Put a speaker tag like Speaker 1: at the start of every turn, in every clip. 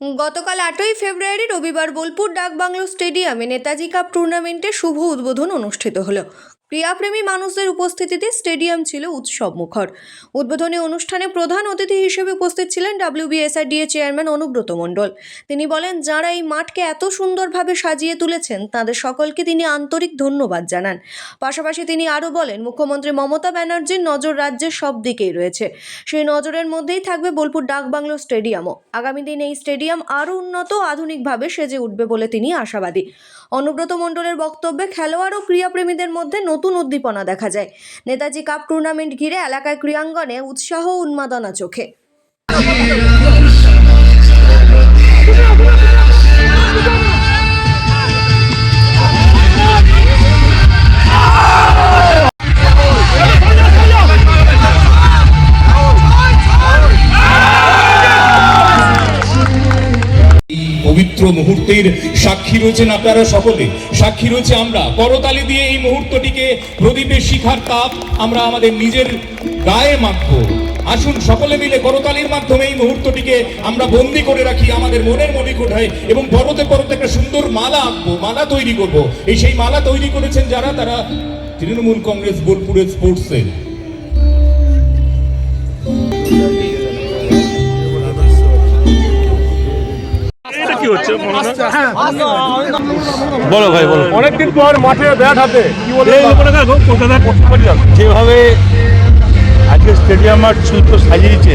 Speaker 1: গতকাল 8ই ফেব্রুয়ারি রবিবার বোলপুর ডাকবাংলো স্টেডিয়ামে নেতাজি কাপ টুর্নামেন্টের শুভ উদ্বোধন অনুষ্ঠিত হলো। ক্রীড়াপ্রেমী মানুষদের উপস্থিতিতে স্টেডিয়াম ছিল উৎসবমুখর। উদ্বোধনী অনুষ্ঠানে প্রধান অতিথি হিসেবে উপস্থিত ছিলেন WBSRDA চেয়ারম্যান অনুব্রত মণ্ডল। তিনি বলেন, যারা এই মাঠকে এত সুন্দরভাবে সাজিয়ে তুলেছেন তাদের সকলকে তিনি আন্তরিক ধন্যবাদ জানান। পাশাপাশি তিনি আরও বলেন, মুখ্যমন্ত্রী মমতা ব্যানার্জির নজর রাজ্যের সব দিকেই রয়েছে। সেই নজরের মধ্যেই থাকবে বোলপুর ডাকবাংলো স্টেডিয়ামও। আগামী দিন এই স্টেডিয়াম আরও উন্নত আধুনিকভাবে সেজে উঠবে বলে তিনি আশাবাদী। অনুব্রত মণ্ডলের বক্তব্যে খেলোয়াড় ও ক্রীড়াপ্রেমীদের মধ্যে নতুন উদ্দীপনা দেখা যায়। নেতাজি কাপ টুর্নামেন্ট ঘিরে এলাকায় ক্রীড়াঙ্গনে উৎসাহ ও উন্মাদনা চোখে।
Speaker 2: পবিত্র মুহূর্তের সাক্ষী রয়েছেন আপনারা সকলে, সাক্ষী রয়েছে আমরা। করতালি দিয়ে এই মুহূর্তটিকে প্রদীপের শিখার তাপ আমরা আমাদের নিজের গায়ে মাখবো। আসুন সকলে মিলে করতালির মাধ্যমে এই মুহূর্তটিকে আমরা বন্দি করে রাখি আমাদের মনের মণিকোঠায় এবং পরতে পরতে একটা সুন্দর মালা আঁকবো, মালা তৈরি করব। সেই মালা তৈরি করেছেন যারা, তারা তৃণমূল কংগ্রেস বোলপুরের স্পোর্টসের।
Speaker 3: বলো ভাই বলো।
Speaker 4: অনেকদিন পর মাঠে ব্যাট হাতে কি বলে
Speaker 3: যেভাবে আজকে স্টেডিয়াম আর সুন্দর সাজিয়েছে,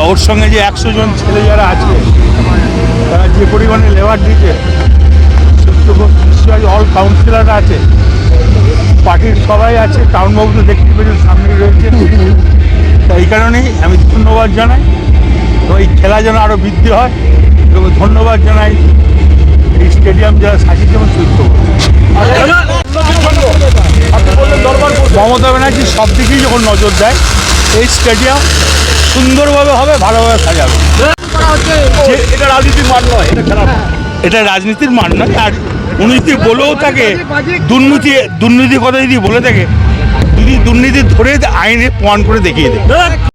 Speaker 3: ওর সঙ্গে যে 100 জন ছেলে যারা আছে তারা যে পরিমাণে লেবার দিয়েছে, নিশ্চয়ই অল কাউন্সিলররা আছে, পার্টির সবাই আছে, টাউনবাবু তো দেখতে পেয়েছেন সামনে রয়েছে। তাই এই কারণেই আমি ধন্যবাদ জানাই। তো এই খেলা যেন আরও বৃদ্ধি হয় এবং ধন্যবাদ জানাই এই স্টেডিয়াম যারা সাজিয়েছে এবং সুস্থ। মমতা ব্যানার্জি সব দিকেই যখন নজর দেয়, এই স্টেডিয়াম সুন্দরভাবে হবে, ভালোভাবে সাজাবে।
Speaker 4: এটা রাজনীতির মাঠ নয়, এটা খেলা।
Speaker 3: এটা রাজনীতির মান নয়। আর উনি যদি বলেও থাকে দুর্নীতি কথা যদি বলে থাকে, যদি দুর্নীতি ধরে আইনে প্রমাণ করে দেখিয়ে দেয়।